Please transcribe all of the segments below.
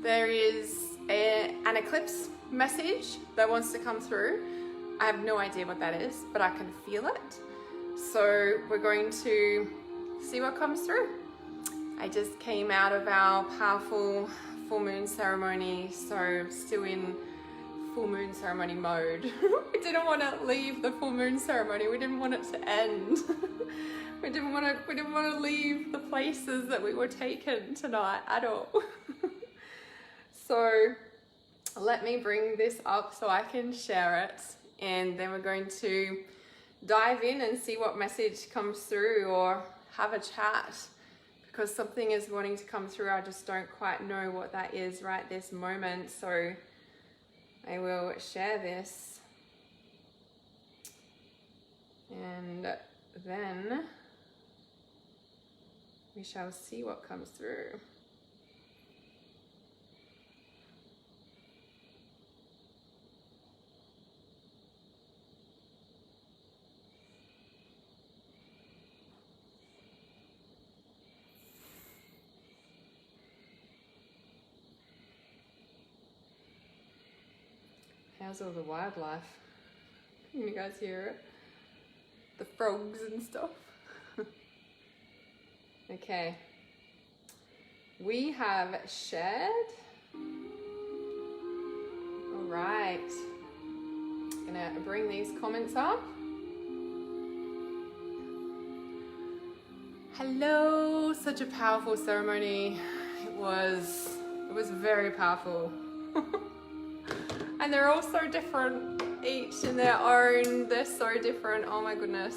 there is an eclipse message that wants to come through. I have no idea what that is, but I can feel it. So we're going to see what comes through. I just came out of our powerful full moon ceremony, so still in full moon ceremony mode. We didn't want to leave the full moon ceremony. We didn't want it to end. We didn't want to leave the places that we were taken tonight at all. So let me bring this up so I can share it, and then we're going to dive in and see what message comes through, or have a chat, because something is wanting to come through. I just don't quite know what that is right this moment. So I will share this, and then we shall see what comes through. How's all the wildlife? Can you guys hear it? The frogs and stuff. Okay. We have shared. All right. Gonna bring these comments up. Hello, such a powerful ceremony. It was very powerful. And they're all so different, each in their own. They're so different. Oh my goodness,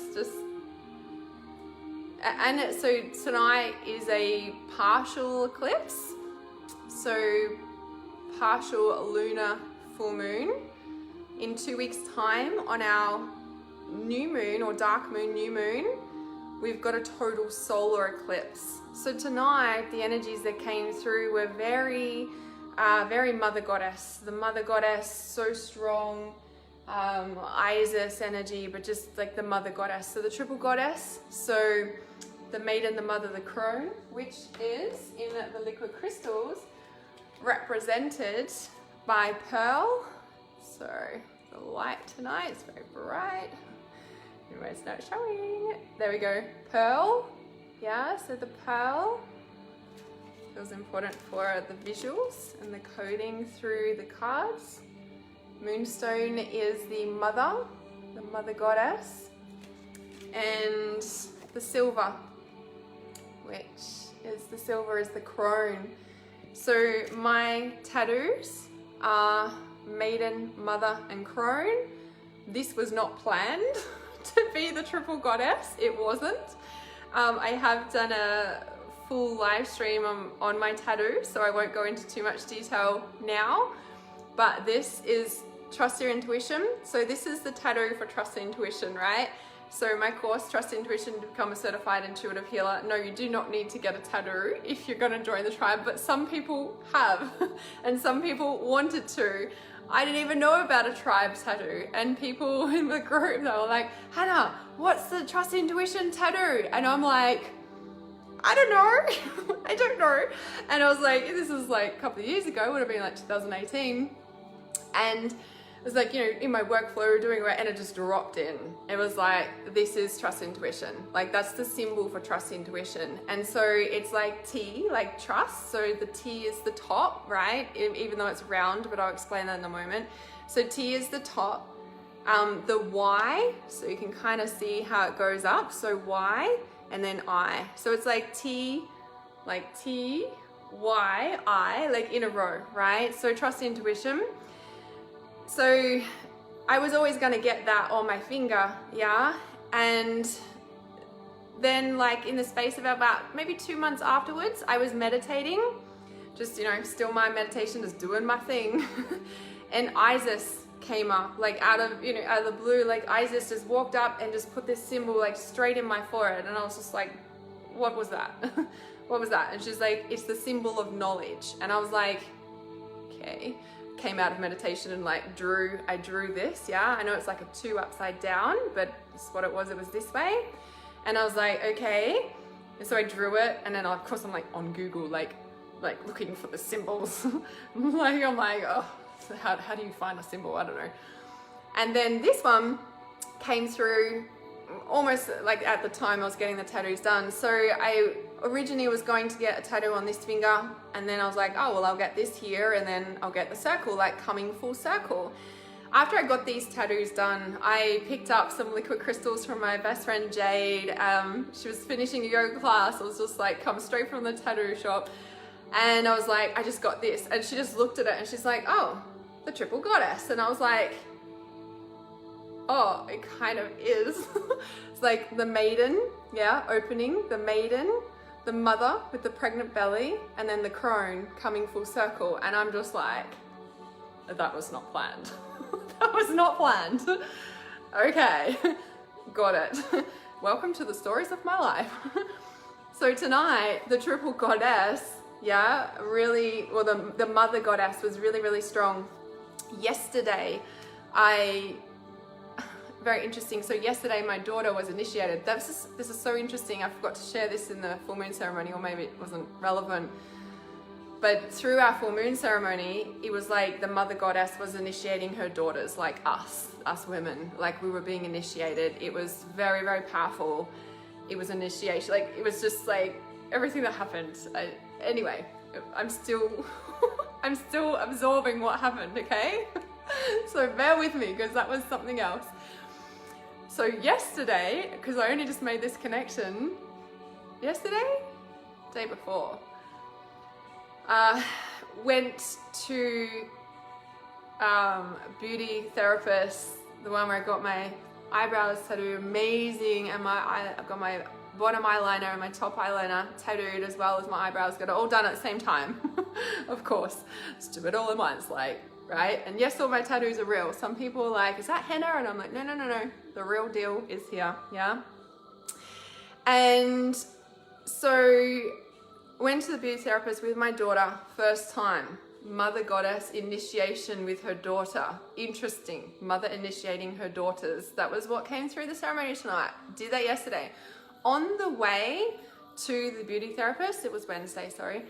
so tonight is a partial eclipse, so partial lunar full moon. In 2 weeks' time, on our new moon or dark moon, new moon, we've got a total solar eclipse. So tonight, the energies that came through were very mother goddess. The mother goddess, so strong. Isis energy, but just like the mother goddess. So the triple goddess. So the maiden, the mother, the crone, which is in the liquid crystals represented by pearl. So the light tonight is very bright. Anyway, it's not showing. There we go. Pearl. Yeah, so the pearl. It was important for the visuals and the coding through the cards. Moonstone is the mother goddess, and the silver, which is the silver is the crone. So my tattoos are maiden, mother, and crone. This was not planned to be the triple goddess. It wasn't. I have done a full live stream on my tattoo, so I won't go into too much detail now, but this is Trust Your Intuition. So this is the tattoo for Trust Intuition, right? So my course, Trust Intuition to Become a Certified Intuitive Healer. No, you do not need to get a tattoo if you're going to join the tribe, but some people have, and some people wanted to. I didn't even know about a tribe tattoo, and people in the group, they were like, Hannah, what's the Trust Intuition tattoo? And I'm like, I don't know. I don't know. And I was like, this is like a couple of years ago, would have been like 2018. And it was like, you know, in my workflow doing it, and it just dropped in. It was like, this is Trust Intuition. Like that's the symbol for Trust Intuition. And so it's like T, like trust. So the T is the top, right? Even though it's round, but I'll explain that in a moment. So T is the top. The Y, so you can kind of see how it goes up. So Y. And then I. So it's like T, Y, I, like in a row, right? So Trust Intuition. So I was always going to get that on my finger, yeah? And then like in the space of about maybe 2 months afterwards, I was meditating, just, you know, still my meditation, just doing my thing. And Isis came up, like out of the blue, like Isis just walked up and just put this symbol like straight in my forehead, and I was just like, what was that? What was that? And she's like, it's the symbol of knowledge. And I was like, okay. Came out of meditation and like I drew this, yeah? I know it's like a 2 upside down, but it's what it was this way. And I was like, okay. And so I drew it, and then of course I'm like on Google, like like looking for the symbols. I'm like, oh, how do you find a symbol? I don't know. And then this one came through almost like at the time I was getting the tattoos done. So I originally was going to get a tattoo on this finger, and then I was like, oh well, I'll get this here, and then I'll get the circle, like coming full circle. After I got these tattoos done, I picked up some liquid crystals from my best friend Jade. She was finishing a yoga class. I was just like, come straight from the tattoo shop, and I was like, I just got this, and she just looked at it and she's like, oh, the triple goddess. And I was like, oh, it kind of is. It's like the maiden, yeah, opening, the maiden, the mother with the pregnant belly, and then the crone coming full circle. And I'm just like, that was not planned. That was not planned. Okay, got it. Welcome to the stories of my life. So tonight, the triple goddess, yeah, really, well, the mother goddess was really, really strong. Yesterday, very interesting. So yesterday my daughter was initiated. This is so interesting. I forgot to share this in the full moon ceremony, or maybe it wasn't relevant. But through our full moon ceremony, it was like the mother goddess was initiating her daughters, like us women, like we were being initiated. It was very, very powerful. It was initiation. Like it was just like everything that happened. Anyway, I'm still absorbing what happened. Okay. So bear with me, because that was something else. So yesterday, because I only just made this connection yesterday, day before, went to beauty therapist, the one where I got my eyebrows tattooed, amazing, and I've got my bottom eyeliner and my top eyeliner tattooed, as well as my eyebrows, got it all done at the same time. Of course, let's do it all at once, like, right? And yes, all my tattoos are real. Some people are like, is that henna? And I'm like, no, the real deal is here, yeah? And so went to the beauty therapist with my daughter, first time. Mother goddess initiation with her daughter. Interesting, mother initiating her daughters. That was what came through the ceremony tonight. Did that yesterday. On the way to the beauty therapist, it was Wednesday, sorry.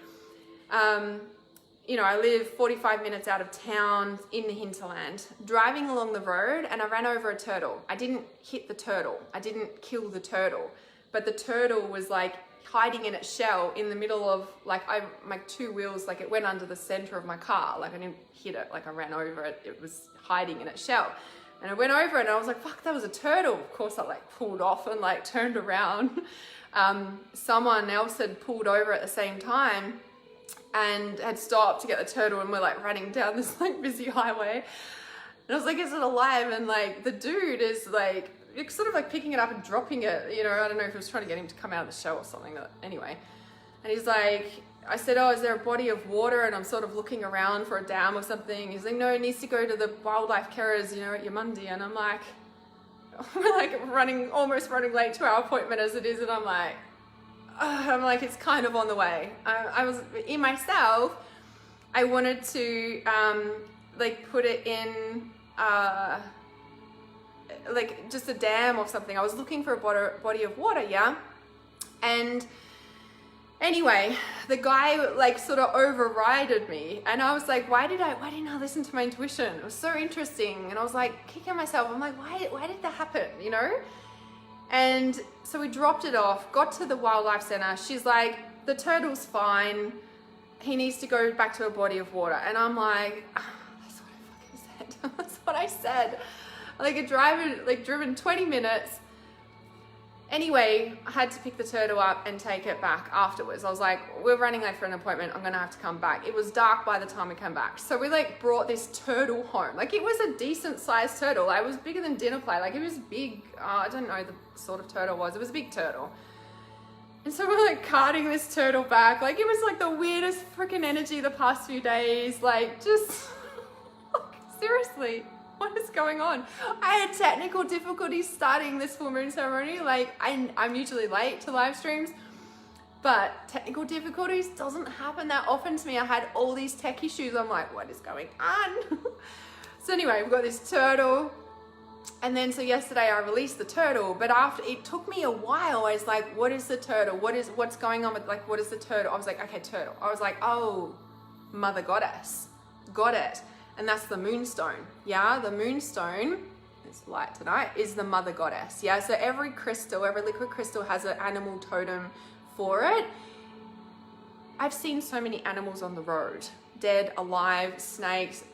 You know, I live 45 minutes out of town in the hinterland, driving along the road, and I ran over a turtle. I didn't hit the turtle. I didn't kill the turtle, but the turtle was like hiding in its shell in the middle of, like, my two wheels, like it went under the center of my car. Like I didn't hit it, like I ran over it. It was hiding in its shell. And I went over it and I was like, fuck, that was a turtle. Of course I like pulled off and like turned around. Someone else had pulled over at the same time and had stopped to get the turtle, and we're like running down this like busy highway. And I was like, is it alive? And like the dude is like, sort of like picking it up and dropping it, you know, I don't know if he was trying to get him to come out of the shell or something, anyway. And he's like, I said, oh, is there a body of water? And I'm sort of looking around for a dam or something. He's like, no, it needs to go to the wildlife carers, you know, at Yamundi. And I'm like, we're like almost running late to our appointment as it is. And I'm like, it's kind of on the way. I was in myself, I wanted to like put it in like just a dam or something. I was looking for a body of water, yeah? And anyway, the guy like sort of overrided me, and I was like, why didn't I listen to my intuition? It was so interesting. And I was like kicking myself. I'm like, why did that happen, you know? And so we dropped it off, got to the wildlife center. She's like, the turtle's fine. He needs to go back to a body of water. And I'm like, that's what I fucking said. That's what I said. Like driven 20 minutes. Anyway, I had to pick the turtle up and take it back afterwards. I was like, we're running late for an appointment. I'm going to have to come back. It was dark by the time we came back. So we like brought this turtle home. Like it was a decent sized turtle. Like, it was bigger than dinner plate. Like it was big. I don't know the sort of turtle it was. It was a big turtle. And so we're like carting this turtle back. Like it was like the weirdest freaking energy the past few days. Like just seriously. What is going on? I had technical difficulties starting this full moon ceremony. Like I'm usually late to live streams, but technical difficulties doesn't happen that often to me. I had all these tech issues. I'm like, what is going on? So anyway, we've got this turtle. And then so yesterday I released the turtle, but after it took me a while. I was like, what is the turtle? What's going on with, like, what is the turtle? I was like, okay, turtle. I was like, oh, mother goddess. Got it. And that's the moonstone. Yeah, the moonstone, it's light tonight, is the mother goddess. Yeah, so every crystal, every liquid crystal has an animal totem for it. I've seen so many animals on the road, dead, alive, snakes,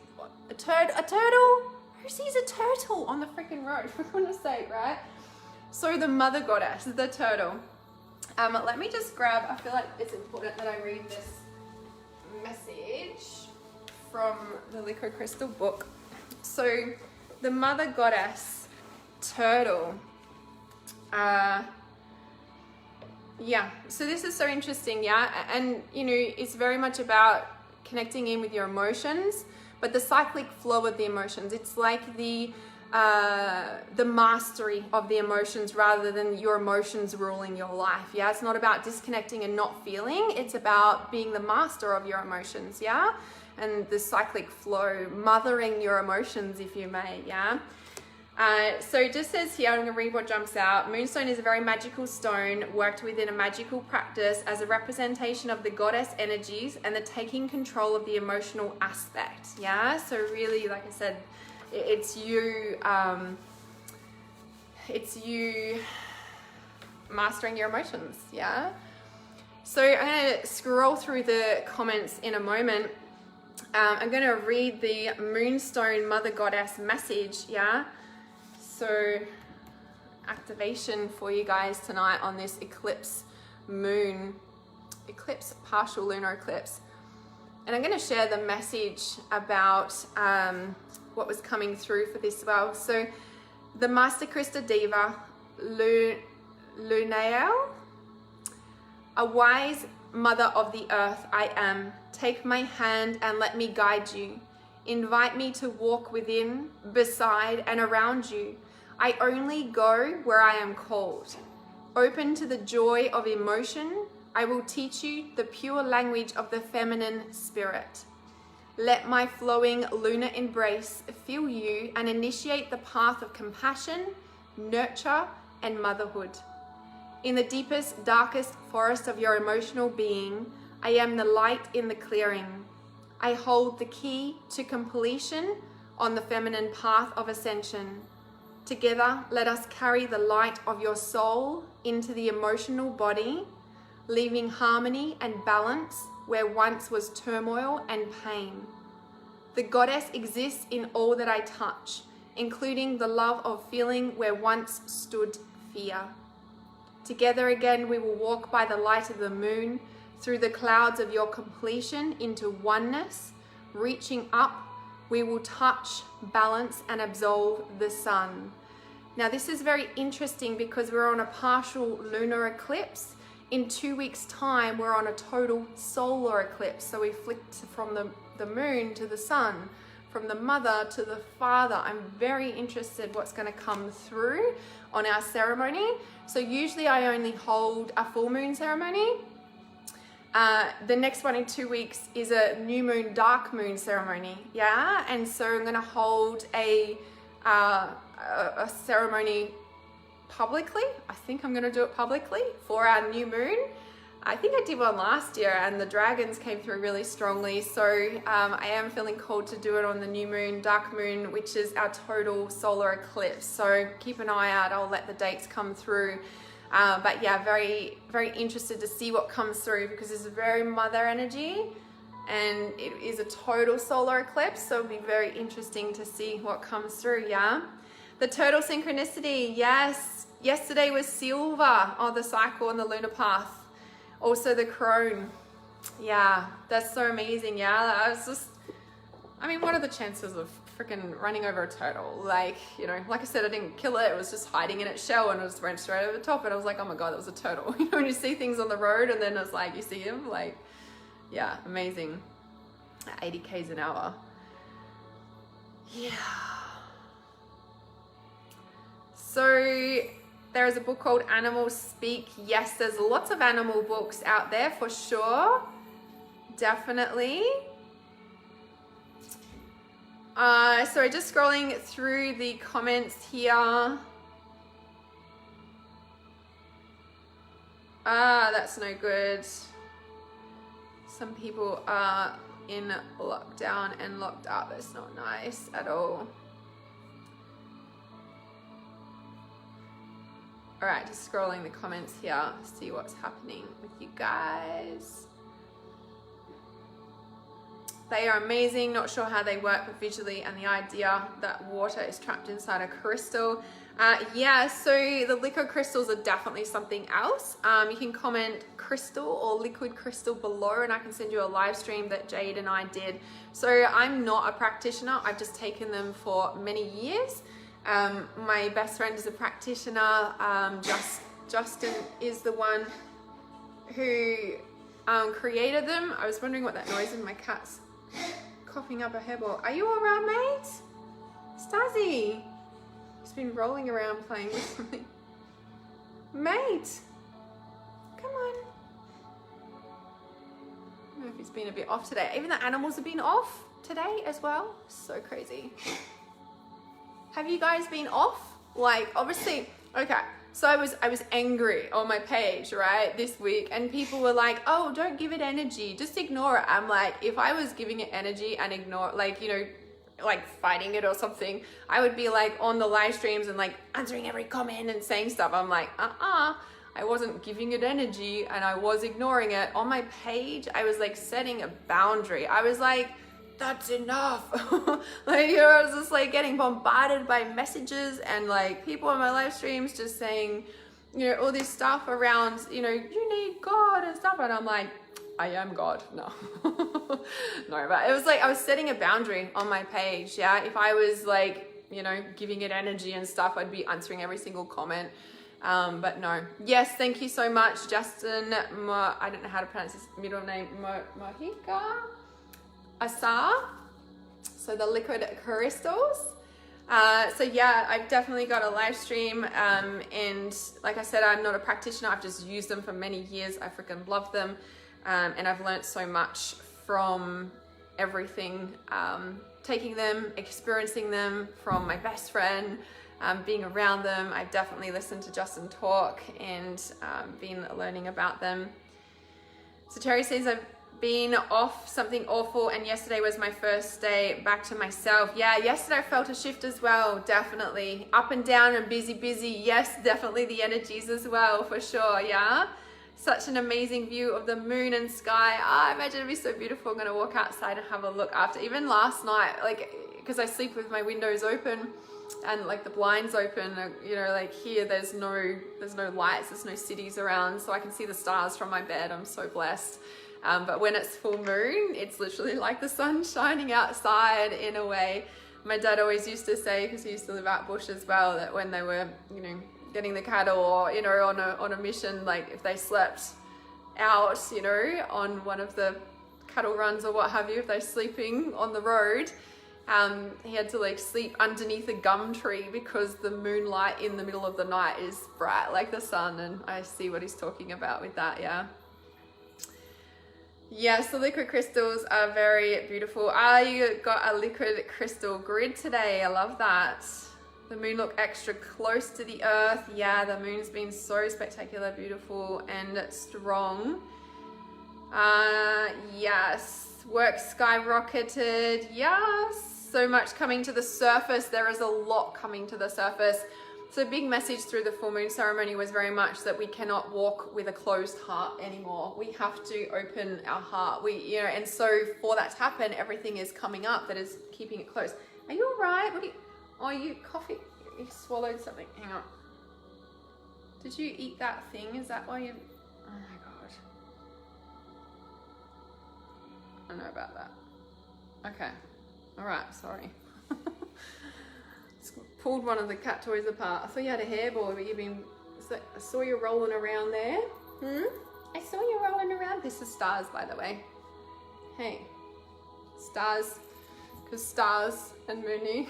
a turtle. Who sees a turtle on the freaking road, for goodness sake, right? So the mother goddess, the turtle. Let me just grab, I feel like it's important that I read this message from the liquid crystal book. So the mother goddess turtle, yeah, so this is so interesting, yeah, and you know, it's very much about connecting in with your emotions, but the cyclic flow of the emotions. It's like the mastery of the emotions rather than your emotions ruling your life. Yeah, it's not about disconnecting and not feeling. It's about being the master of your emotions. Yeah, and the cyclic flow, mothering your emotions, if you may. Yeah. So it just says here, I'm going to read what jumps out. Moonstone is a very magical stone worked within a magical practice as a representation of the goddess energies and the taking control of the emotional aspect. Yeah, so really, like I said, it's you mastering your emotions. Yeah. So I'm going to scroll through the comments in a moment. I'm going to read the Moonstone Mother Goddess message. Yeah. So activation for you guys tonight on this eclipse moon, eclipse, partial lunar eclipse. And I'm going to share the message about what was coming through for this as well. So the Master Crystal Diva, Lunael, a wise mother of the earth I am. Take my hand and let me guide you. Invite me to walk within, beside, and around you. I only go where I am called. Open to the joy of emotion, I will teach you the pure language of the feminine spirit. Let my flowing lunar embrace fill you and initiate the path of compassion, nurture, and motherhood. In the deepest, darkest forest of your emotional being, I am the light in the clearing. I hold the key to completion on the feminine path of ascension. Together, let us carry the light of your soul into the emotional body, leaving harmony and balance where once was turmoil and pain. The goddess exists in all that I touch, including the love of feeling where once stood fear. Together again, we will walk by the light of the moon, through the clouds of your completion into oneness. Reaching up, we will touch, balance, and absolve the sun. Now this is very interesting because we're on a partial lunar eclipse. In 2 weeks' time, we're on a total solar eclipse. So we flipped from the moon to the sun, from the mother to the father. I'm very interested what's going to come through on our ceremony. So usually I only hold a full moon ceremony. The next one in 2 weeks is a new moon, dark moon ceremony. Yeah. And so I'm going to hold a ceremony publicly. I think I'm going to do it publicly for our new moon. I think I did one last year and the dragons came through really strongly. So I am feeling called to do it on the new moon, dark moon, which is our total solar eclipse. So keep an eye out. I'll let the dates come through. But yeah, very, very interested to see what comes through because it's very mother energy and it is a total solar eclipse. So it'll be very interesting to see what comes through. Yeah. The turtle synchronicity. Yes. Yesterday was silver on the cycle on the lunar path. Also the crone. Yeah. That's so amazing. Yeah. I was just, I mean, what are the chances of freaking running over a turtle? Like, you know, like I said, I didn't kill it. It was just hiding in its shell and it just went straight over the top. And I was like, oh my God, that was a turtle. You know, when you see things on the road and then it's like, you see him, like, yeah, amazing. 80 k's an hour. Yeah. So there is a book called Animals Speak. Yes, there's lots of animal books out there for sure. Definitely. So just scrolling through the comments here. That's no good. Some people are in lockdown and locked up. That's not nice at all. All right, just scrolling the comments here, see what's happening with you guys. They are amazing, not sure how they work, but visually, and the idea that water is trapped inside a crystal. Yeah, so the liquid crystals are definitely something else. You can comment crystal or liquid crystal below, and I can send you a live stream that Jade and I did. So I'm not a practitioner, I've just taken them for many years. My best friend is a practitioner. Justin is the one who created them. I was wondering what that noise in my cat's coughing up a hairball. Are you all right, mate? Stazzy. He's been rolling around playing with something. Mate, come on. I don't know if he's been a bit off today. Even the animals have been off today as well. So crazy. Have you guys been off? Like, obviously, okay. So I was angry on my page, right, this week, and people were like, oh, don't give it energy, just ignore it. I'm like, if I was giving it energy and ignore, like, you know, like fighting it or something, I would be like on the live streams and like answering every comment and saying stuff. I'm like, I wasn't giving it energy and I was ignoring it. On my page, I was like setting a boundary. I was like, that's enough. Like, you know, I was just like getting bombarded by messages and like people on my live streams just saying, you know, all this stuff around, you know, you need God and stuff. And I'm like, I am God. No. No, but it was like I was setting a boundary on my page. Yeah. If I was like, you know, giving it energy and stuff, I'd be answering every single comment. But no. Yes, thank you so much, Justin. I don't know how to pronounce his middle name. Mohika Asar. So the liquid crystals. So yeah, I've definitely got a live stream, and like I said, I'm not a practitioner. I've just used them for many years. I freaking love them, and I've learned so much from everything, taking them, experiencing them from my best friend, being around them. I've definitely listened to Justin talk and been learning about them. So Terry says, I've been off something awful, and yesterday was my first day back to myself. Yeah, yesterday I felt a shift as well, definitely. Up and down and busy. Yes, definitely the energies as well, for sure, yeah. Such an amazing view of the moon and sky. I imagine it'd be so beautiful. I'm gonna walk outside and have a look after. Even last night, like, because I sleep with my windows open and like the blinds open, you know, like here there's no lights, there's no cities around, so I can see the stars from my bed. I'm so blessed. But when it's full moon, it's literally like the sun shining outside in a way. My dad always used to say, because he used to live out bush as well, that when they were, you know, getting the cattle or, you know, on a mission, like if they slept out, you know, on one of the cattle runs or what have you, if they're sleeping on the road, he had to like sleep underneath a gum tree because the moonlight in the middle of the night is bright like the sun. And I see what he's talking about with that, yeah. Yes, the liquid crystals are very beautiful. I got a liquid crystal grid today. I love that. The moon looked extra close to the earth. Yeah, the moon's been so spectacular, beautiful, and strong. Yes, work skyrocketed. Yes, so much coming to the surface. There is a lot coming to the surface. So big message through the full moon ceremony was very much that we cannot walk with a closed heart anymore. We have to open our heart. You know, and so for that to happen, everything is coming up that is keeping it closed. Are you all right? Oh, you coughing? You swallowed something. Hang on. Did you eat that thing? Is that why you? Oh my god. I don't know about that. Okay. All right. Sorry. Pulled one of the cat toys apart. I thought you had a hairball, but I saw you rolling around there. I saw you rolling around. This is Stars, by the way. Hey, Stars, because Stars and Mooney.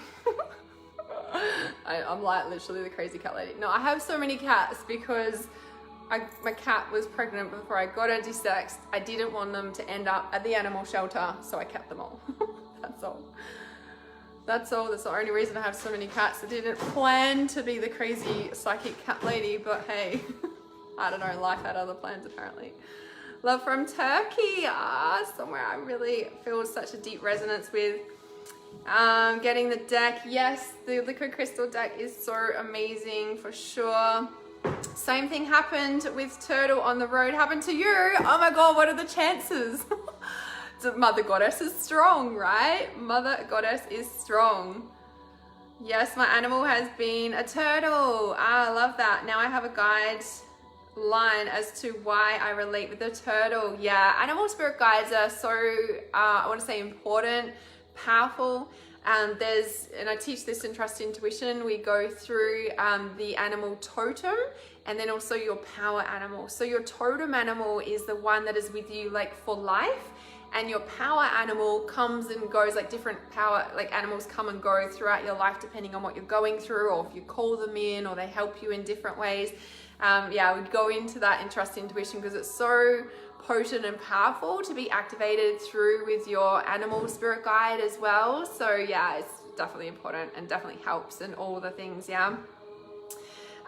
I'm like literally the crazy cat lady. No, I have so many cats because my cat was pregnant before I got her de-sexed. I didn't want them to end up at the animal shelter, so I kept them all. That's all. That's all. That's the only reason I have so many cats. I didn't plan to be the crazy psychic cat lady, but hey, I don't know, life had other plans apparently. Love from Turkey. Somewhere I really feel such a deep resonance with. Getting the deck. Yes, the liquid crystal deck is so amazing for sure. Same thing happened with Turtle on the road. Happened to you. Oh my God, what are the chances? Mother Goddess is strong, right? Mother Goddess is strong. Yes, my animal has been a turtle. I love that. Now I have a guide line as to why I relate with the turtle. Yeah, animal spirit guides are so, I want to say important, powerful. And I teach this in Trust Intuition. We go through the animal totem and then also your power animal. So your totem animal is the one that is with you like for life. And your power animal comes and goes, like different power, like animals come and go throughout your life depending on what you're going through, or if you call them in or they help you in different ways. Yeah, we'd go into that in Trust Intuition because it's so potent and powerful to be activated through with your animal spirit guide as well. So yeah, it's definitely important and definitely helps and all the things, yeah.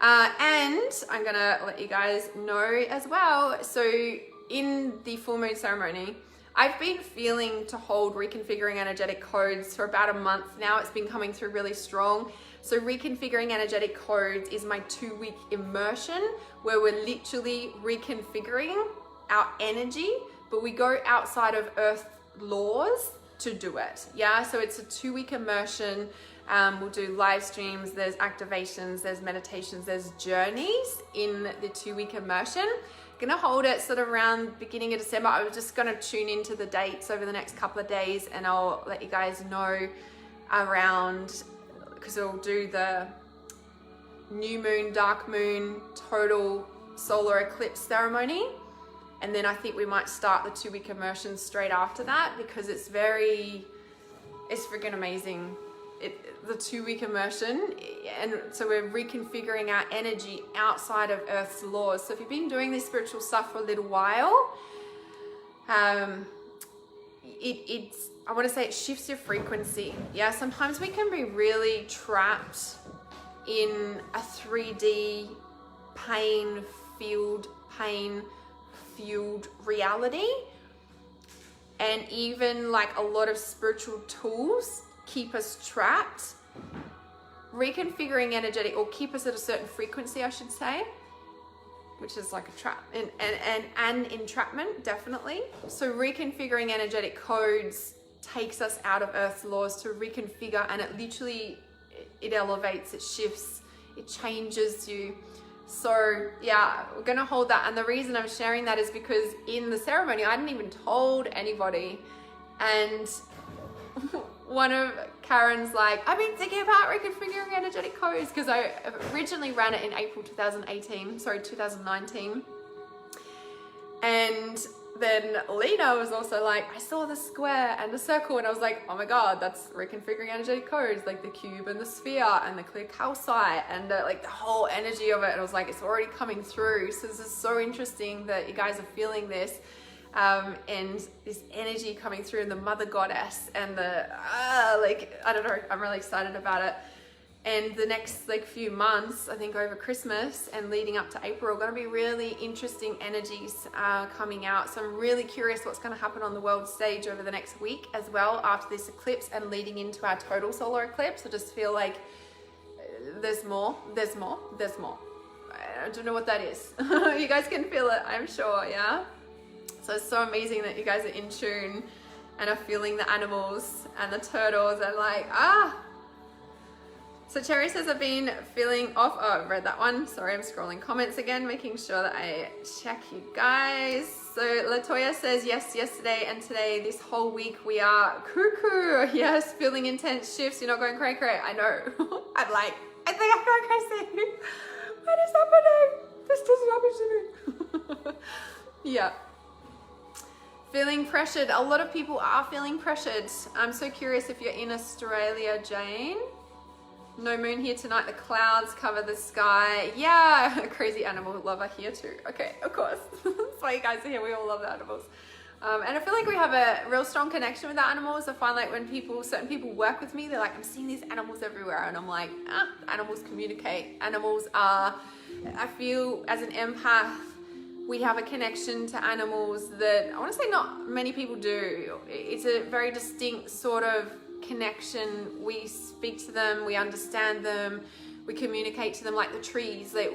And I'm gonna let you guys know as well. So in the full moon ceremony, I've been feeling to hold reconfiguring energetic codes for about a month now. It's been coming through really strong. So reconfiguring energetic codes is my 2-week immersion where we're literally reconfiguring our energy, but we go outside of Earth laws to do it. Yeah, so it's a 2-week immersion. We'll do live streams, there's activations, there's meditations, there's journeys in the 2-week immersion. Gonna hold it sort of around beginning of December. I was just gonna tune into the dates over the next couple of days and I'll let you guys know around, because we'll do the new moon, dark moon, total solar eclipse ceremony. And then I think we might start the 2-week immersion straight after that because it's freaking amazing. The 2-week immersion, and so we're reconfiguring our energy outside of Earth's laws. So if you've been doing this spiritual stuff for a little while, I want to say it shifts your frequency. Yeah, sometimes we can be really trapped in a 3D pain-fueled reality, and even like a lot of spiritual tools keep us trapped. Reconfiguring energetic, or keep us at a certain frequency, I should say, which is like a trap and an entrapment, definitely. So reconfiguring energetic codes takes us out of Earth's laws to reconfigure, and it literally, it elevates, it shifts, it changes you. So yeah, we're gonna hold that. And the reason I'm sharing that is because in the ceremony, I hadn't even told anybody. And one of Karen's like, I've been thinking about reconfiguring energetic codes, because I originally ran it in April 2019. And then Lena was also like, I saw the square and the circle, and I was like, oh my God, that's reconfiguring energetic codes, like the cube and the sphere and the clear calcite and like the whole energy of it. And I was like, it's already coming through. So this is so interesting that you guys are feeling this. And this energy coming through, and the Mother Goddess and the like, I don't know, I'm really excited about it. And the next like few months, I think over Christmas and leading up to April, are going to be really interesting energies coming out. So I'm really curious what's going to happen on the world stage over the next week as well after this eclipse and leading into our total solar eclipse. I just feel like there's more. I don't know what that is. You guys can feel it, I'm sure, yeah? So it's so amazing that you guys are in tune and are feeling the animals and the turtles and like, So Cherry says, I've been feeling off. Oh, I've read that one. Sorry, I'm scrolling comments again, making sure that I check you guys. So Latoya says, yes, yesterday and today, this whole week we are cuckoo. Yes, feeling intense shifts. You're not going cray cray. I know. I'm like, I think I'm going crazy. What is happening? This doesn't happen to me. Yeah. Feeling pressured. A lot of people are feeling pressured. I'm so curious if you're in Australia, Jane. No moon here tonight. The clouds cover the sky. Yeah, crazy animal lover here too. Okay, of course. That's why you guys are here. We all love the animals. And I feel like we have a real strong connection with the animals. I find like when certain people work with me, they're like, I'm seeing these animals everywhere. And I'm like, animals communicate. Animals are, I feel as an empath, we have a connection to animals that I want to say not many people do. It's a very distinct sort of connection. We speak to them, we understand them, we communicate to them like the trees. Like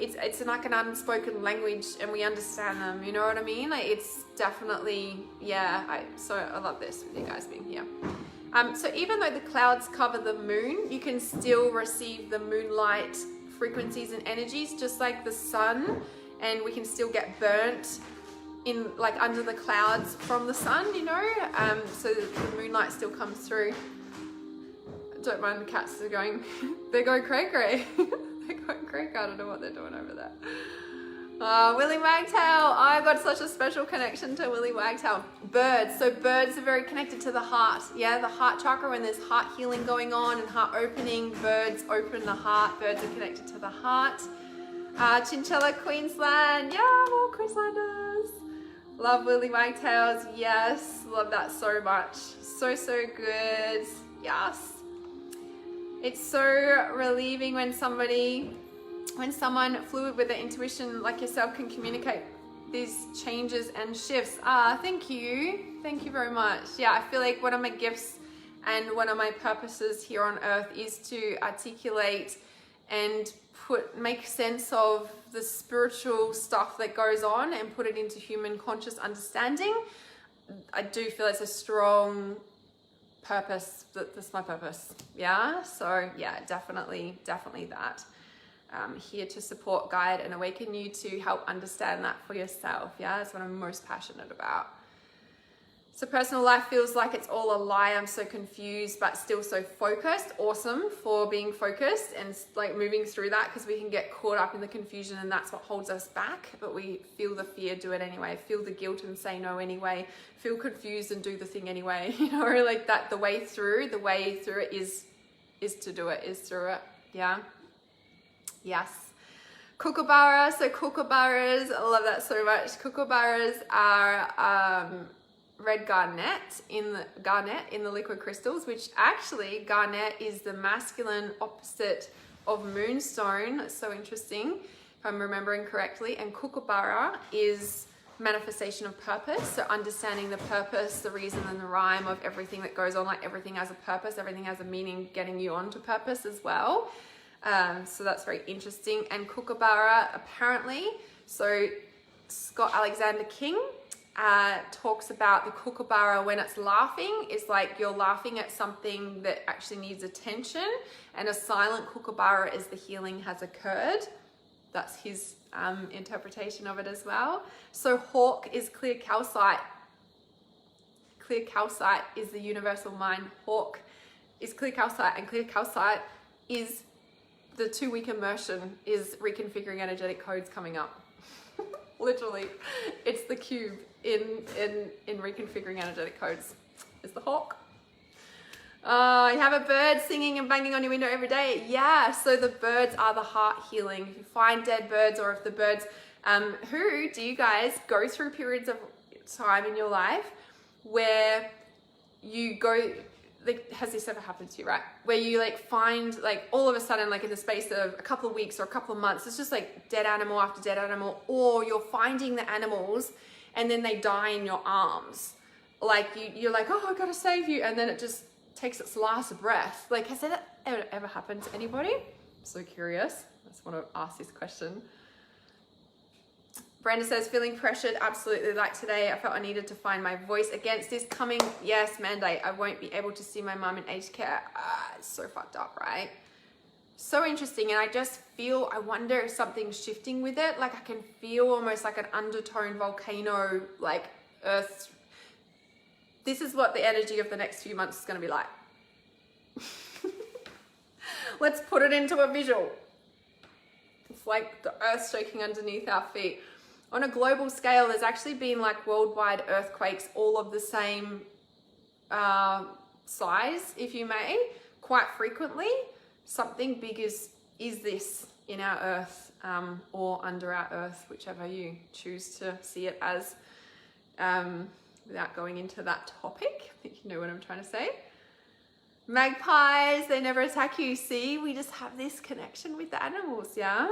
it's like an unspoken language and we understand them, you know what I mean? Like it's definitely, so I love this with you guys being here. So even though the clouds cover the moon, you can still receive the moonlight frequencies and energies just like the sun, and we can still get burnt in like under the clouds from the sun, you know, so the moonlight still comes through. Don't mind the cats, they're going cray cray. They're going cray. I don't know what they're doing over there. Willy Wagtail. I've got such a special connection to Willy Wagtail. Birds. So birds are very connected to the heart. Yeah, the heart chakra, when there's heart healing going on and heart opening, birds open the heart. Birds are connected to the heart. Chinchilla, Queensland. Yeah, more Queenslanders. Love Willy Wagtails. Yes, love that so much. So good. Yes. It's so relieving when someone fluid with their intuition like yourself can communicate these changes and shifts. Thank you very much. Yeah, I feel like one of my gifts and one of my purposes here on earth is to articulate and make sense of the spiritual stuff that goes on and put it into human conscious understanding. I do feel it's a strong purpose. That's my purpose. Yeah, so yeah, definitely that. Here to support, guide, and awaken you to help understand that for yourself. Yeah, that's what I'm most passionate about. So personal life feels like it's all a lie. I'm so confused, but still so focused. Awesome for being focused and like moving through that, because we can get caught up in the confusion and that's what holds us back. But we feel the fear, do it anyway. Feel the guilt and say no anyway. Feel confused and do the thing anyway. You know, like that. The way through it is to do it. Is through it. Yeah. Yes. Kookaburra. So kookaburras, I love that so much. Kookaburras are red garnet in the liquid crystals, which actually garnet is the masculine opposite of moonstone. That's so interesting, if I'm remembering correctly. And kookaburra is manifestation of purpose. So understanding the purpose, the reason and the rhyme of everything that goes on, like everything has a purpose, everything has a meaning, getting you onto purpose as well. So that's very interesting. And kookaburra apparently, so Scott Alexander King talks about the kookaburra when it's laughing is like you're laughing at something that actually needs attention, and a silent kookaburra is the healing has occurred. That's his interpretation of it as well. So hawk is clear calcite. Clear calcite is the universal mind. Hawk is clear calcite, and clear calcite is the 2-week immersion is reconfiguring energetic codes coming up. Literally, it's the cube in reconfiguring energetic codes. Is the hawk. You have a bird singing and banging on your window every day. Yeah, so the birds are the heart healing. If you find dead birds, or if the birds, who do you guys go through periods of time in your life where you go, like, has this ever happened to you, right? Where you like find like all of a sudden, like in the space of a couple of weeks or a couple of months, it's just like dead animal after dead animal, or you're finding the animals and then they die in your arms. Like you're like, oh, I gotta save you. And then it just takes its last breath. Like, has that ever happened to anybody? I'm so curious. I just want to ask this question. Brenda says, feeling pressured. Absolutely. Like today, I felt I needed to find my voice against this coming, yes, mandate. I won't be able to see my mum in aged care. It's so fucked up, right? So interesting. And I just feel, I wonder if something's shifting with it. Like I can feel almost like an undertone volcano, like earth. This is what the energy of the next few months is going to be like. Let's put it into a visual. It's like the earth shaking underneath our feet. On a global scale, there's actually been like worldwide earthquakes, all of the same size, if you may, quite frequently. Something big is this in our earth, or under our earth, whichever you choose to see it as. without going into that topic. I think you know what I'm trying to say. Magpies, they never attack you. See, we just have this connection with the animals, yeah?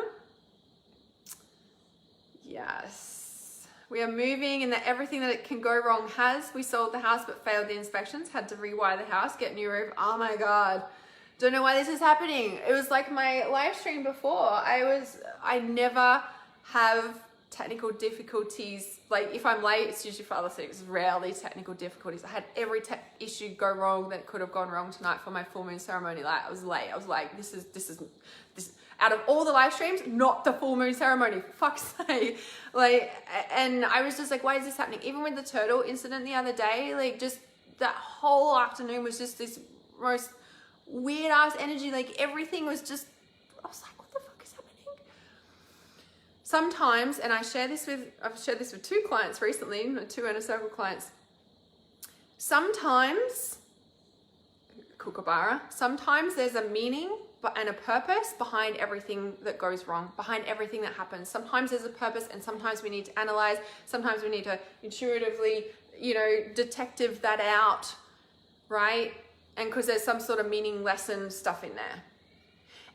Yes. We are moving and that everything that it can go wrong has. We sold the house but failed the inspections, had to rewire the house, get new roof. Oh my God. Don't know why this is happening. It was like my live stream before. I never have technical difficulties. Like if I'm late, it's usually for other things, rarely technical difficulties. I had every issue go wrong that could have gone wrong tonight for my full moon ceremony. Like I was late. I was like, this is out of all the live streams, not the full moon ceremony, for fuck's sake. Like, and I was just like, why is this happening? Even with the turtle incident the other day, like just that whole afternoon was just this most weird ass energy. Like everything was just, I was like, what the fuck is happening? Sometimes, and I've shared this with 2 clients recently, 2 inner circle clients. Sometimes, Kookaburra, sometimes there's a meaning and a purpose behind everything that goes wrong, behind everything that happens. Sometimes there's a purpose and sometimes we need to analyze. Sometimes we need to intuitively, detective that out, right? And because there's some sort of meaning lesson stuff in there.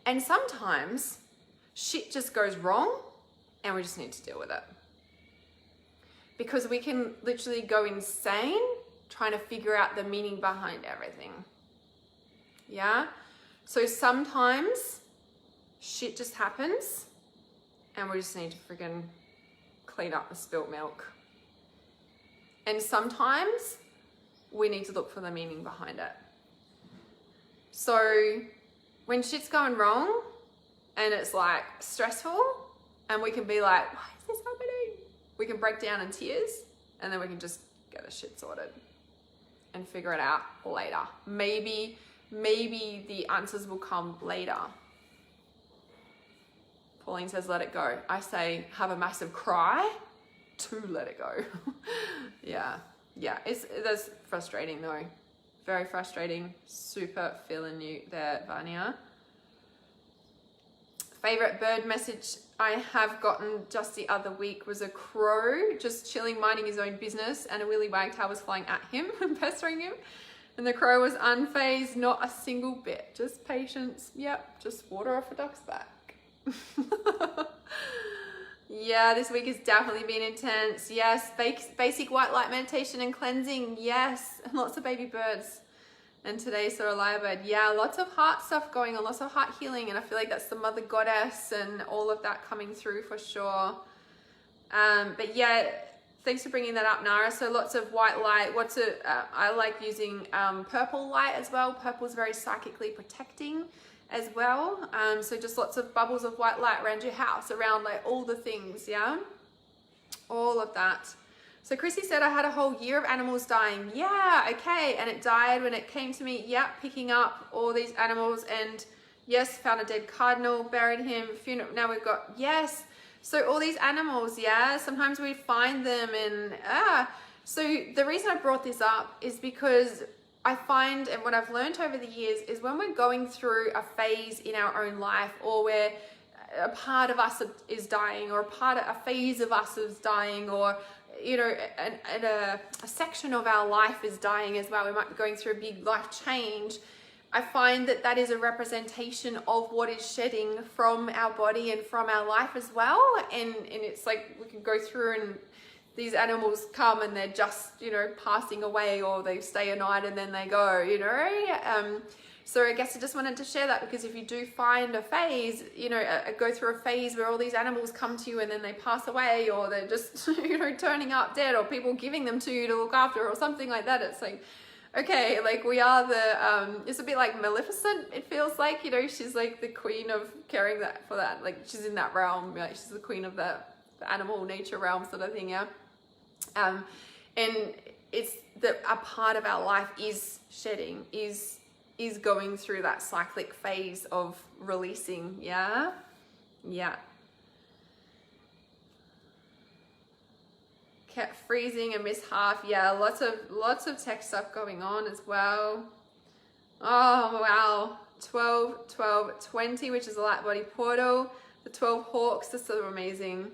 And sometimes shit just goes wrong and we just need to deal with it. Because we can literally go insane trying to figure out the meaning behind everything. Yeah? So sometimes shit just happens and we just need to freaking clean up the spilt milk. And sometimes we need to look for the meaning behind it. So when shit's going wrong and it's like stressful and we can be like, why is this happening? We can break down in tears and then we can just get the shit sorted and figure it out later. Maybe the answers will come later. Pauline says, let it go. I say, have a massive cry to let it go. Yeah. That's frustrating though. Very frustrating. Super feeling you there, Vanya. Favorite bird message I have gotten just the other week was a crow just chilling, minding his own business, and a willy wagtail was flying at him and pestering him. And the crow was unfazed, not a single bit. Just patience. Yep, just water off a duck's back. Yeah, this week has definitely been intense. Yes, basic white light meditation and cleansing. Yes, and lots of baby birds. And today saw a lyrebird. Yeah, lots of heart stuff going on, lots of heart healing. And I feel like that's the mother goddess and all of that coming through for sure. But yeah, thanks for bringing that up, Nara. So lots of white light. I like using purple light as well. Purple is very psychically protecting as well. So just lots of bubbles of white light around your house, around like all the things, yeah? All of that. So Chrissy said, I had a whole year of animals dying. Yeah, okay. And it died when it came to me. Yeah, picking up all these animals and yes, found a dead cardinal, buried him, funeral. Now we've got, yes. So all these animals, yeah, sometimes we find them and, So the reason I brought this up is because I find, and what I've learned over the years is when we're going through a phase in our own life or where a part of us is dying or a phase of us is dying or, a section of our life is dying as well. We might be going through a big life change. I find that is a representation of what is shedding from our body and from our life as well. And it's like we can go through and these animals come and they're just, passing away or they stay a night and then they go, So I guess I just wanted to share that because if you do find a phase, go through a phase where all these animals come to you and then they pass away or they're just, turning up dead or people giving them to you to look after or something like that. It's like, okay, like we are it's a bit like Maleficent, it feels like, she's like the queen of caring for that. Like she's in that realm, like she's the queen of the animal nature realm sort of thing, yeah. And it's that a part of our life is shedding, is going through that cyclic phase of releasing, yeah? Yeah. Kept freezing and missed half. Yeah, lots of tech stuff going on as well. Oh, wow. 12, 12, 20, which is a light body portal. The 12 hawks are so amazing.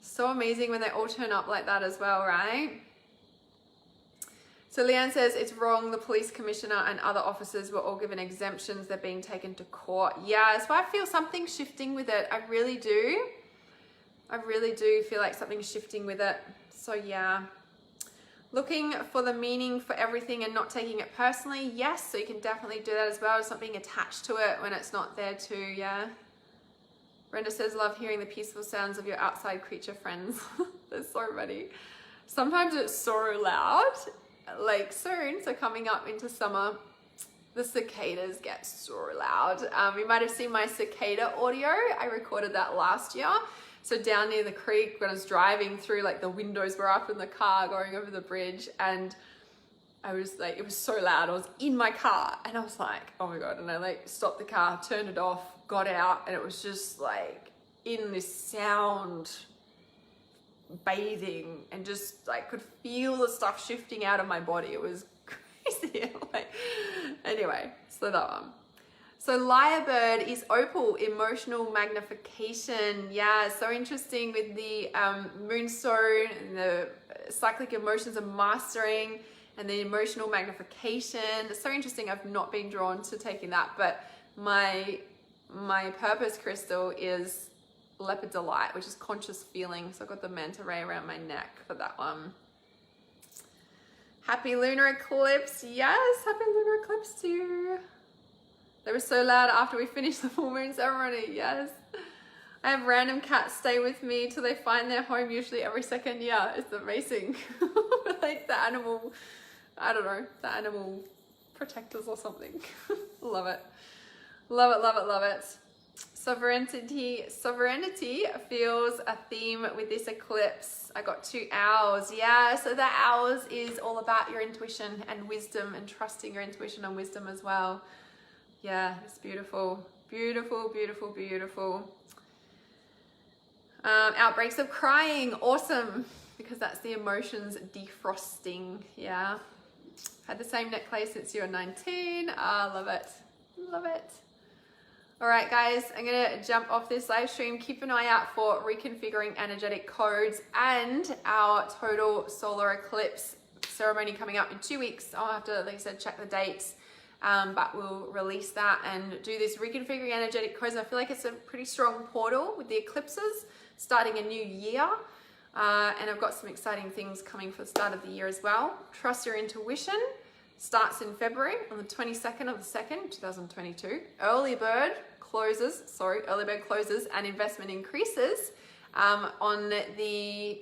So amazing when they all turn up like that as well, right? So Leanne says, it's wrong. The police commissioner and other officers were all given exemptions. They're being taken to court. Yeah, so I feel something's shifting with it. I really do. I really do feel like something's shifting with it. So yeah. Looking for the meaning for everything and not taking it personally. Yes, so you can definitely do that as well. Just not being attached to it when it's not there too, yeah. Brenda says, love hearing the peaceful sounds of your outside creature friends. That's so funny. Sometimes it's so loud. Like soon, so coming up into summer, the cicadas get so loud. You might have seen my cicada audio. I recorded that last year. So down near the creek, when I was driving through, like the windows were up in the car going over the bridge, and I was like, it was so loud. I was in my car and I was like, oh my God. And I like stopped the car, turned it off, got out, and it was just like in this sound bathing, and just like could feel the stuff shifting out of my body. It was crazy. Like, anyway, so that one. So Lyrebird is opal, emotional magnification. Yeah, so interesting with the moonstone and the cyclic emotions of mastering and the emotional magnification. It's so interesting. I've not been drawn to taking that, but my purpose crystal is Leopard Delight, which is conscious feeling. So I've got the manta ray around my neck for that one. Happy lunar eclipse. Yes, happy lunar eclipse to you. They were so loud after we finished the full moon ceremony. Yes. I have random cats stay with me till they find their home, usually every second year. It's amazing. Like the animal, I don't know, the animal protectors or something. Love it. Love it, love it, love it. Sovereignty feels a theme with this eclipse. I got 2 owls. Yeah, so the owls is all about your intuition and wisdom, and trusting your intuition and wisdom as well. Yeah, it's beautiful. Beautiful, beautiful, beautiful. Outbreaks of crying. Awesome. Because that's the emotions defrosting. Yeah. Had the same necklace since you were 19. Ah, love it. Love it. All right, guys, I'm going to jump off this live stream. Keep an eye out for reconfiguring energetic codes and our total solar eclipse ceremony coming up in 2 weeks. I'll have to, like I said, check the dates. But we'll release that and do this reconfiguring energetic codes. I feel like it's a pretty strong portal with the eclipses starting a new year. And I've got some exciting things coming for the start of the year as well. Trust your intuition starts in February on the 22nd of the 2nd, 2022. Early bird closes and investment increases on the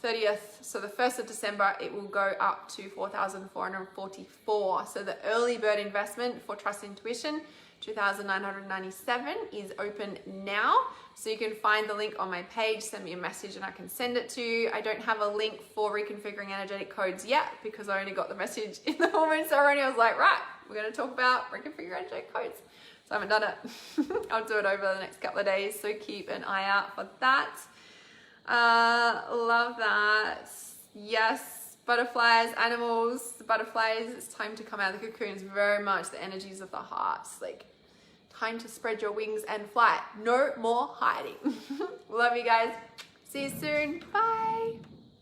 30th, so the 1st of December, it will go up to 4,444. So the early bird investment for Trust Intuition, 2,997, is open now. So you can find the link on my page, send me a message and I can send it to you. I don't have a link for reconfiguring energetic codes yet because I only got the message in the full moon ceremony. I was like, right, we're going to talk about reconfiguring energetic codes. So I haven't done it. I'll do it over the next couple of days, so keep an eye out for that. Love that. Yes, butterflies, animals, the butterflies, it's time to come out of the cocoon. It's very much the energies of the heart. It's like time to spread your wings and fly. No more hiding. Love you guys. See you soon. Bye.